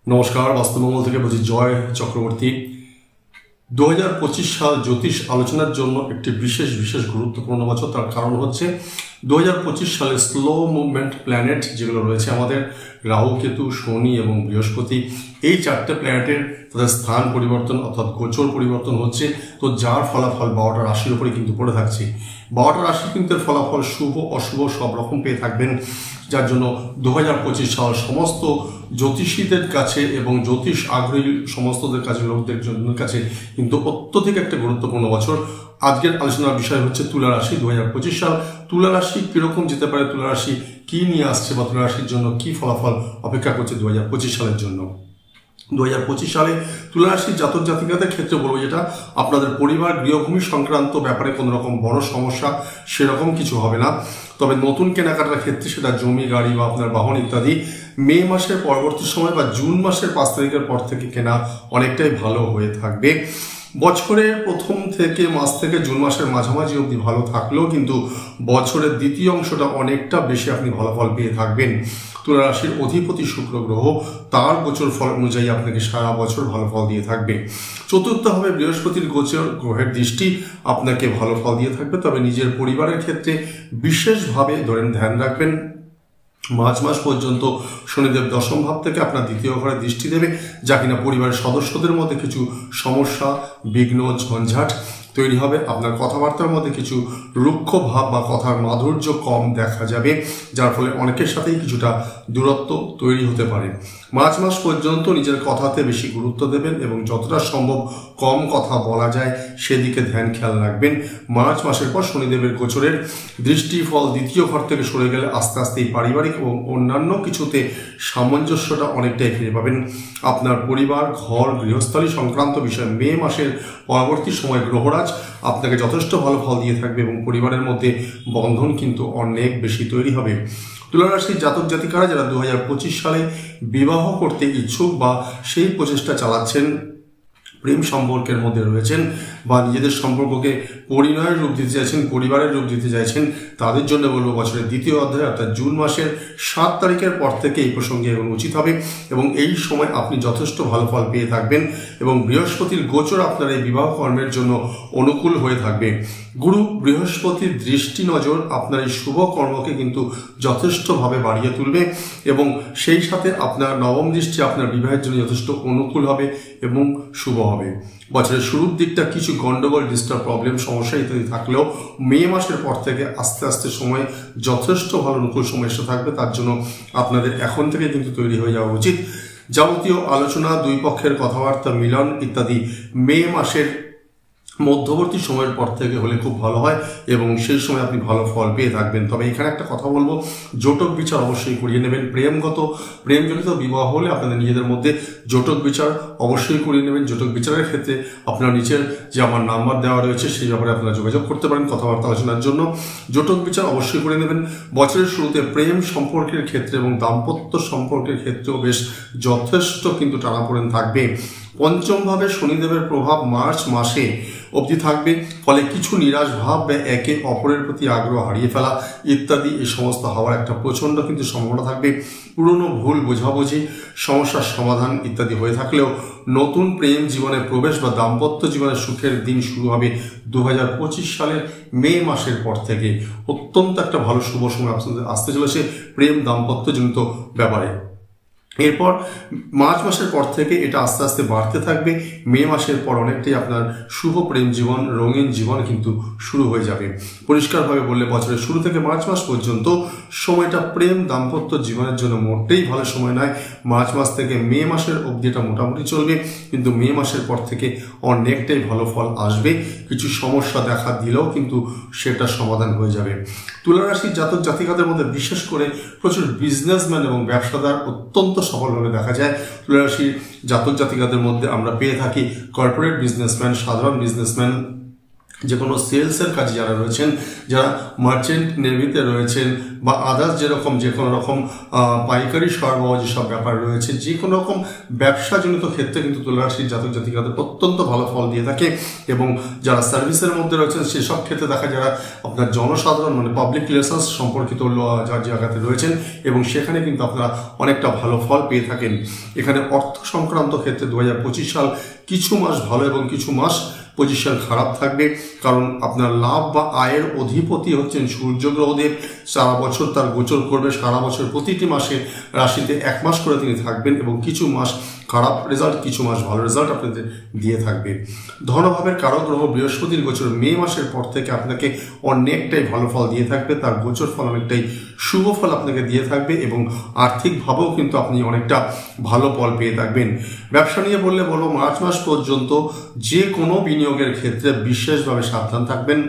নমস্কার, বাস্তুমঙ্গল থেকে বলছি জয় চক্রবর্তী। 2025 সাল জ্যোতিষ আলোচনার জন্য একটি বিশেষ গুরুত্বপূর্ণ বছর। তার কারণ হচ্ছে 2025 সালে স্লো মুভমেন্ট প্ল্যানেট যেগুলো রয়েছে আমাদের রাহু, কেতু, শনি এবং বৃহস্পতি, এই চারটে প্ল্যানেটের তাদের স্থান পরিবর্তন অর্থাৎ গোচর পরিবর্তন হচ্ছে। তো যার ফলাফল 12টা রাশির উপরে কিন্তু পড়ে থাকছে। 12টা রাশি কিন্তু ফলাফল শুভ অশুভ সব রকম পেয়ে থাকবেন, যার জন্য 2025 সাল সমস্ত জ্যোতিষীদের কাছে এবং জ্যোতিষ আগ্রহী সমস্তদের কাছে লোকদের কাছে কিন্তু অত্যধিক একটা গুরুত্বপূর্ণ বছর। আজকের আলোচনার বিষয় হচ্ছে তুলা রাশি। 2025 সাল তুলা রাশি কিরকম যেতে পারে, তুলা রাশি কি নিয়ে আসছে বা তুলা রাশির জন্য কি ফলাফল অপেক্ষা করছে 2025 সালের জন্য। 2025 সালে তুলা রাশির জাতক জাতিকাদের ক্ষেত্রে বলবো, যেটা আপনাদের পরিবার গৃহভূমি সংক্রান্ত ব্যাপারে কোনো রকম বড় সমস্যা সেরকম কিছু হবে না। তবে নতুন কেনাকাটার ক্ষেত্রে সেটা জমি, গাড়ি বা আপনার বাহন ইত্যাদি মে মাসের পরবর্তী সময় বা জুন মাসের 5 তারিখের পর থেকে কেনা অনেকটাই ভালো হয়ে থাকবে। বছরের প্রথম থেকে মাস থেকে জুন মাসের মাঝামাঝি অবধি ভালো থাকলেও কিন্তু বছরের দ্বিতীয় অংশটা অনেকটা বেশি আপনি ভালো ফল পেয়ে থাকবেন। তুলা রাশির অধিপতি শুক্র গ্রহ, তার গোচর ফল অনুযায়ী আপনাকে সারা বছর ভালো ফল দিয়ে থাকবে। চতুর্থভাবে বৃহস্পতির গোচর গ্রহের দৃষ্টি আপনাকে ভালো ফল দিয়ে থাকবে। তবে নিজের পরিবারের ক্ষেত্রে বিশেষভাবে ধ্যান রাখবেন। মার্চ মাস পর্যন্ত শনিদেব দশম ভাব থেকে আপনার দ্বিতীয় ঘরে দৃষ্টি দেবে, যা কিনা পরিবারের সদস্যদের মধ্যে কিছু সমস্যা, বিঘ্ন, ঝঞ্ঝাট তৈরি হবে। আপনার কথাবার্তার মধ্যে কিছু রুক্ষ ভাব বা কথার মাধুর্য কম দেখা যাবে, যার ফলে অনেকের সাথেই কিছুটা দূরত্ব তৈরি হতে পারে। মার্চ মাস পর্যন্ত নিজের কথাতে বেশি গুরুত্ব দেবেন এবং যতটা সম্ভব কম কথা বলা যায় সেদিকে ধ্যান খেয়াল রাখবেন। মার্চ মাসের পর শনিদেবের গোচরের দৃষ্টি ফল দ্বিতীয় ঘর থেকে সরে গেলে আস্তে আস্তে এই পারিবারিক এবং অন্যান্য কিছুতে সামঞ্জস্যটা অনেকটাই ফিরে পাবেন। আপনার পরিবার, ঘর, গৃহস্থলী সংক্রান্ত বিষয় মে মাসের পরবর্তী সময় গ্রহরাজ আপনাকে যথেষ্ট ভালো ফল দিয়ে থাকবে এবং পরিবারের মধ্যে বন্ধন কিন্তু অনেক বেশি তৈরি হবে। তুলা রাশির জাতক জাতিকারা যারা 2025 সালে বিবাহ করতে ইচ্ছুক বা সেই প্রচেষ্টা চালাচ্ছেন, প্রেম সম্পর্কের মধ্যে রয়েছেন বা নিজেদের সম্পর্ককে পরিণয়ের রূপ দিতে চাইছেন, পরিবারের রূপ দিতে চাইছেন, তাদের জন্য বলবো বছরের দ্বিতীয় অধ্যায় অর্থাৎ জুন মাসের 7 তারিখের পর থেকে এই প্রসঙ্গে এগোনো উচিত হবে এবং এই সময় আপনি যথেষ্ট ভালো ফল পেয়ে থাকবেন এবং বৃহস্পতির গোচর আপনার এই বিবাহ কর্মের জন্য অনুকূল হয়ে থাকবে। গুরু বৃহস্পতির দৃষ্টি নজর আপনার এই শুভ কর্মকে কিন্তু যথেষ্টভাবে বাড়িয়ে তুলবে এবং সেই সাথে আপনার নবম দৃষ্টি আপনার বিবাহের জন্য যথেষ্ট অনুকূল হবে এবং শুভ হবে। বছরের শুরুর দিকটা কিছু গন্ডগোল, ডিস্টার্ব, প্রবলেম, সমস্যা ইত্যাদি থাকলেও মে মাসের পর থেকে আস্তে আস্তে সময় যথেষ্ট ভালো অনুকূল সময় এসে থাকবে। তার জন্য আপনাদের এখন থেকে কিন্তু তৈরি হয়ে যাওয়া উচিত। যাবতীয় আলোচনা, দুই পক্ষের কথাবার্তা, মিলন ইত্যাদি মে মাসের মধ্যবর্তী সময়ের পর থেকে হলে খুব ভালো হয় এবং সেই সময় আপনি ভালো ফল পেয়ে থাকবেন। তবে এখানে একটা কথা বলবো, জটক বিচার অবশ্যই করিয়ে নেবেন। প্রেমজনিত বিবাহ হলে আপনাদের নিজেদের মধ্যে জটক বিচার অবশ্যই করিয়ে নেবেন। জটক বিচারের ক্ষেত্রে আপনার নিচের যে আমার নাম্বার দেওয়া রয়েছে সেই ব্যাপারে আপনারা যোগাযোগ করতে পারেন কথাবার্তা আলোচনার জন্য। জটক বিচার অবশ্যই করে নেবেন। বছরের শুরুতে প্রেম সম্পর্কের ক্ষেত্রে এবং দাম্পত্য সম্পর্কের ক্ষেত্রেও বেশ যথেষ্ট কিন্তু টানাপোড়েন থাকবে। পঞ্চমভাবে শনিদেবের প্রভাব মার্চ মাসে অবধি থাকবে, ফলে কিছু নিরাশ ভাব বা একে অপরের প্রতি আগ্রহ হারিয়ে ফেলা ইত্যাদি এই সমস্ত হওয়ার একটা প্রচণ্ড কিন্তু সম্ভাবনা থাকবে। পুরনো ভুল বোঝাবুঝি, সমস্যার সমাধান ইত্যাদি হয়ে থাকলেও নতুন প্রেম জীবনে প্রবেশ বা দাম্পত্য জীবনের সুখের দিন শুরু হবে 2025 সালের মে মাসের পর থেকে। অত্যন্ত একটা ভালো শুভ সময় আসতে চলেছে প্রেম দাম্পত্যজনিত ব্যাপারে। এরপর মার্চ মাসের পর থেকে এটা আস্তে আস্তে বাড়তে থাকবে। মে মাসের পর অনেকটাই আপনার শুভ প্রেম জীবন, রঙিন জীবন কিন্তু শুরু হয়ে যাবে। পরিষ্কারভাবে বললে বছরের শুরু থেকে মার্চ মাস পর্যন্ত সময়টা প্রেম দাম্পত্য জীবনের জন্য মোটেই ভালো সময় নয়। মার্চ মাস থেকে মে মাসের অবধি এটা মোটামুটি চলবে, কিন্তু মে মাসের পর থেকে অনেকটাই ভালো ফল আসবে। কিছু সমস্যা দেখা দিলেও কিন্তু সেটা সমাধান হয়ে যাবে। তুলা রাশির জাতক জাতিকাদের মধ্যে বিশেষ করে প্রচুর বিজনেসম্যান এবং ব্যবসাদার অত্যন্ত সফলভাবে দেখা যায়। তুলা রাশির জাতক জাতিকাদের মধ্যে আমরা পেয়ে থাকি কর্পোরেট বিজনেসম্যান, সাধারণ বিজনেসম্যান, যে কোনো সেলসের কাজে যারা রয়েছেন, যারা মার্চেন্ট নেভিতে রয়েছেন বা আদার্স যেরকম যে কোনো রকম পাইকারি সরবরাহ যেসব ব্যাপার রয়েছে, যে কোনো রকম ব্যবসাজনিত ক্ষেত্রে কিন্তু তুলা রাশির জাতক জাতিকাদের অত্যন্ত ভালো ফল দিয়ে থাকে। এবং যারা সার্ভিসের মধ্যে রয়েছেন সেসব ক্ষেত্রে দেখা যারা আপনার জনসাধারণ মানে পাবলিক রিলেশনস সম্পর্কিত জায়গাতে রয়েছেন এবং সেখানে কিন্তু আপনারা অনেকটা ভালো ফল পেয়ে থাকেন। এখানে অর্থ সংক্রান্ত ক্ষেত্রে 2025 সাল কিছু মাস ভালো এবং কিছু মাস পজিশন খারাপ থাকবে, কারণ আপনার লাভ বা আয়ের অধিপতি হচ্ছেন সূর্য গ্রহদেব। সারা বছর তার গোচর করবে, সারা বছর প্রতিটি মাসে রাশিতে 1 মাস করে তিনি থাকবেন এবং কিছু মাস খারাপ রেজাল্ট, কিছু মাস ভালো রেজাল্ট আপনাদের দিয়ে থাকবে। ধনভাবের কারক গ্রহ বৃহস্পতির গোচর মে মাসের পর থেকে আপনাকে অনেকটাই ভালো ফল দিয়ে থাকবে, তার গোচর ফল অনেকটাই শুভ ফল আপনাকে দিয়ে থাকবে এবং আর্থিকভাবেও কিন্তু আপনি অনেকটা ভালো ফল পেয়ে থাকবেন। ব্যবসা নিয়ে বললে বলবো মার্চ মাস পর্যন্ত যে কোনো বিনিয়োগের ক্ষেত্রে বিশেষভাবে সাবধান থাকবেন,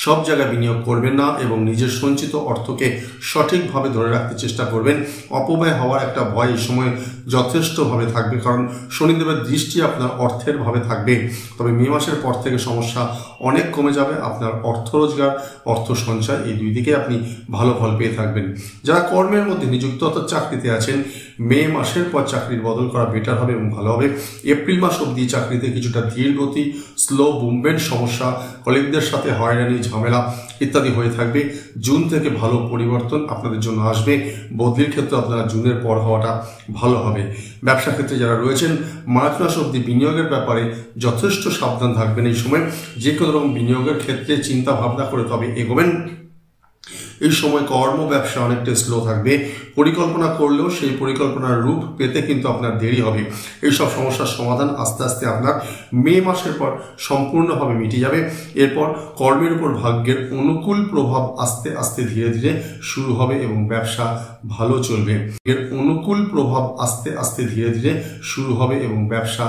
সব জায়গায় বিনিয়োগ করবেন না এবং নিজের সঞ্চিত অর্থকে সঠিকভাবে ধরে রাখতে চেষ্টা করবেন। অপব্যয় হওয়ার একটা ভয় এই সময় যথেষ্টভাবে থাকবে, কারণ শনিদেবের দৃষ্টি আপনার অর্থের ভাবে থাকবে। তবে মে মাসের পর থেকে সমস্যা অনেক কমে যাবে, আপনার অর্থ রোজগার, অর্থ সঞ্চয় এই দুই দিকে আপনি ভালো ফল পেয়ে থাকবেন। যারা কর্মের মধ্যে নিযুক্ত অর্থাৎ চাকরিতে আছেন, মে মাসের পর চাকরির বদল করা বেটার হবে এবং ভালো হবে। এপ্রিল মাস অবধি চাকরিতে কিছুটা ধীর গতি, স্লো মুভমেন্ট, সমস্যা, কলিগদের সাথে হয়রানি, ঝামেলা ইত্যাদি হয়ে থাকবে। জুন থেকে ভালো পরিবর্তন আপনাদের জন্য আসবে। বদলির ক্ষেত্রে আপনারা জুনের পর হওয়াটা ভালো হবে। ব্যবসা ক্ষেত্রে যারা রয়েছেন, মার্চ মাস অবধি বিনিয়োগের ব্যাপারে যথেষ্ট সাবধান থাকবেন। এই সময় যে কোনো রকম বিনিয়োগের ক্ষেত্রে চিন্তা ভাবনা করে তবে এগোবেন। এই সময় কর্ম ব্যবসা অনেকটা স্লো থাকবে, পরিকল্পনা করলেও সেই পরিকল্পনার রূপ পেতে কিন্তু আপনার দেরি হবে। এইসব সমস্যার সমাধান আস্তে আস্তে আপনার মে মাসের পর সম্পূর্ণভাবে মিটে যাবে। এরপর কর্মের উপর ভাগ্যের অনুকূল প্রভাব আস্তে আস্তে ধীরে ধীরে শুরু হবে এবং ব্যবসা ভালো চলবে। এর অনুকূল প্রভাব আস্তে আস্তে ধীরে ধীরে শুরু হবে এবং ব্যবসা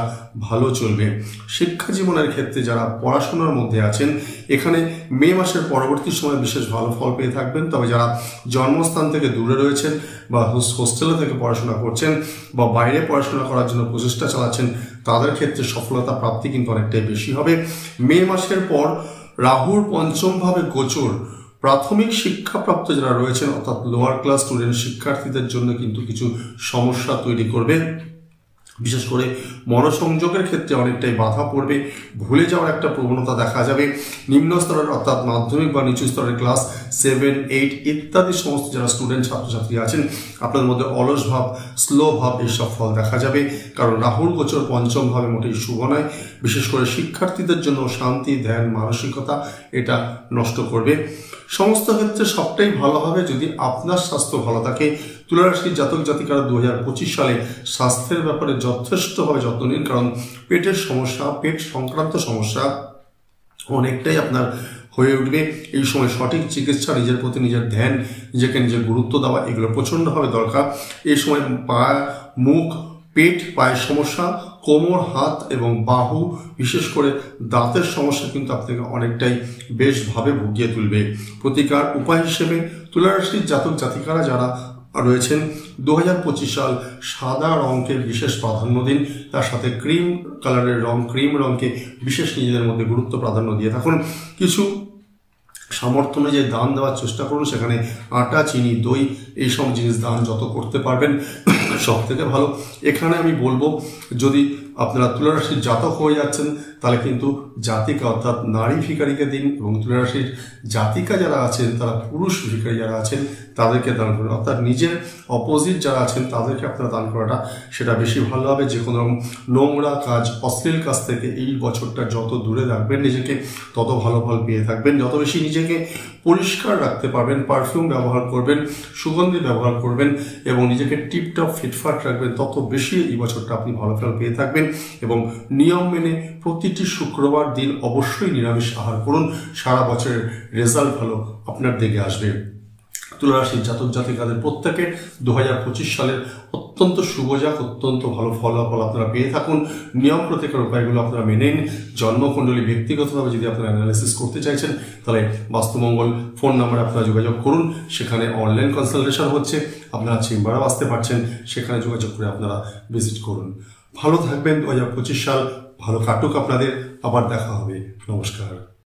ভালো চলবে। শিক্ষা জীবনের ক্ষেত্রে যারা পড়াশোনার মধ্যে আছেন, এখানে মে মাসের পরবর্তী সময় বিশেষ ভালো ফল পেয়ে থাকবেন। তবে যারা জন্মস্থান থেকে দূরে রয়েছেন বা হোস্টেলে থেকে পড়াশোনা করছেন বা বাইরে পড়াশোনা করার জন্য প্রচেষ্টা চালাচ্ছেন, তাদের ক্ষেত্রে সফলতা প্রাপ্তি কিন্তু অনেকটাই বেশি হবে। মে মাসের পর রাহুর পঞ্চম ভাবে গোচর প্রাথমিক শিক্ষাপ্রাপ্ত যারা রয়েছেন অর্থাৎ লোয়ার ক্লাস স্টুডেন্ট শিক্ষার্থীদের জন্য কিন্তু কিছু সমস্যা তৈরি করবে। বিশেষ করে মনোসংযোগের ক্ষেত্রে অনেকটাই বাধা পড়বে, ভুলে যাওয়ার একটা প্রবণতা দেখা যাবে। নিম্ন স্তরের অর্থাৎ মাধ্যমিক বা নিচু স্তরের ক্লাস 7, 8 ইত্যাদি সমস্ত যারা স্টুডেন্ট ছাত্রছাত্রী আছেন, আপনার মধ্যে অলস ভাব, স্লো ভাব এইসব ফল দেখা যাবে, কারণ রাহুর গোচর পঞ্চম ভাবে মোটেই শুভ নয়। বিশেষ করে শিক্ষার্থীদের জন্য শান্তি, ধ্যান, মানসিকতা এটা নষ্ট করবে। সমস্ত ক্ষেত্রে সবটাই ভালো হবে যদি আপনার স্বাস্থ্য ভালো থাকে। তুলা রাশির জাতক জাতিকারা 2025 সালে স্বাস্থ্যের ব্যাপারে যথেষ্টভাবে যত্ন নিন, কারণ পেটের সমস্যা, পেট সংক্রান্ত সমস্যা অনেকটাই আপনার হয়ে উঠবে। এই সময় সঠিক চিকিৎসা, নিজের প্রতি নিজের ধ্যান, নিজেকে নিজের গুরুত্ব দেওয়া এগুলো প্রচণ্ডভাবে দরকার। এই সময় পা, মুখ, পেট, পায়ের সমস্যা, কোমর, হাত এবং বাহু, বিশেষ করে দাঁতের সমস্যা কিন্তু আপনাকে অনেকটাই বেশভাবে ভুগিয়ে তুলবে। প্রতিকার উপায় হিসেবে তুলা রাশির জাতক জাতিকারা যারা রয়েছেন 2025 সাল সাদা রঙকে বিশেষ প্রাধান্য দিন, তার সাথে ক্রিম কালারের রং, ক্রিম রঙকে বিশেষ নিজেদের মধ্যে গুরুত্ব প্রাধান্য দিয়ে থাকুন। কিছু সামর্থ্য অনুযায়ী দান দেওয়ার চেষ্টা করুন, সেখানে আটা, চিনি, দই এইসব জিনিস দান যত করতে পারবেন সব থেকে ভালো। এখানে আমি বলবো যদি আপনারা তুলা রাশির জাতক হয়ে যাচ্ছেন তাহলে কিন্তু জাতিকা অর্থাৎ নারী ভিখারিকে দিন, এবং তুলা রাশির জাতিকা যারা আছেন তারা পুরুষ ভিখারি যারা আছেন তাদেরকে দান করুন, অর্থাৎ নিজের অপোজিট যারা আছেন তাদেরকে আপনারা দান করাটা সেটা বেশি ভালো হবে। যে কোনো রকম নোংরা কাজ, অশ্লীল কাজ থেকে এই বছরটা যত দূরে রাখবেন নিজেকে তত ভালো ফল পেয়ে থাকবেন। যত বেশি নিজেকে পরিষ্কার রাখতে পারবেন, পারফিউম ব্যবহার করবেন, সুগন্ধি ব্যবহার করবেন এবং নিজেকে টিপটপ ফিটফাট রাখবেন, তত বেশি এই বছরটা আপনি ভালো ফল পেয়ে থাকবেন। এবং নিয়ম মেনে প্রতিটি শুক্রবার দিন অবশ্যই নিরামিষ আহার করুন, সারা বছরের রেজাল্ট ভালো আপনার দিকে আসবে। তুলা রাশির জাতক জাতিকাদের প্রত্যেকে 2025 সালের অত্যন্ত শুভজাক, অত্যন্ত ভালো ফলাফল আপনারা পেয়ে থাকুন। নিয়ম প্রতিকার উপায়গুলো আপনারা মেনে নিন। জন্মকুণ্ডলী ব্যক্তিগতভাবে যদি আপনারা অ্যানালাইসিস করতে চাইছেন তাহলে বাস্তুমঙ্গল ফোন নাম্বারে আপনারা যোগাযোগ করুন, সেখানে অনলাইন কনসালটেশন হচ্ছে, আপনারা চেম্বারেও আসতে পারছেন, সেখানে যোগাযোগ করে আপনারা ভিজিট করুন। ভালো থাকবেন। 2025 সাল ভালো কাটুক আপনাদের। আবার দেখা হবে। নমস্কার।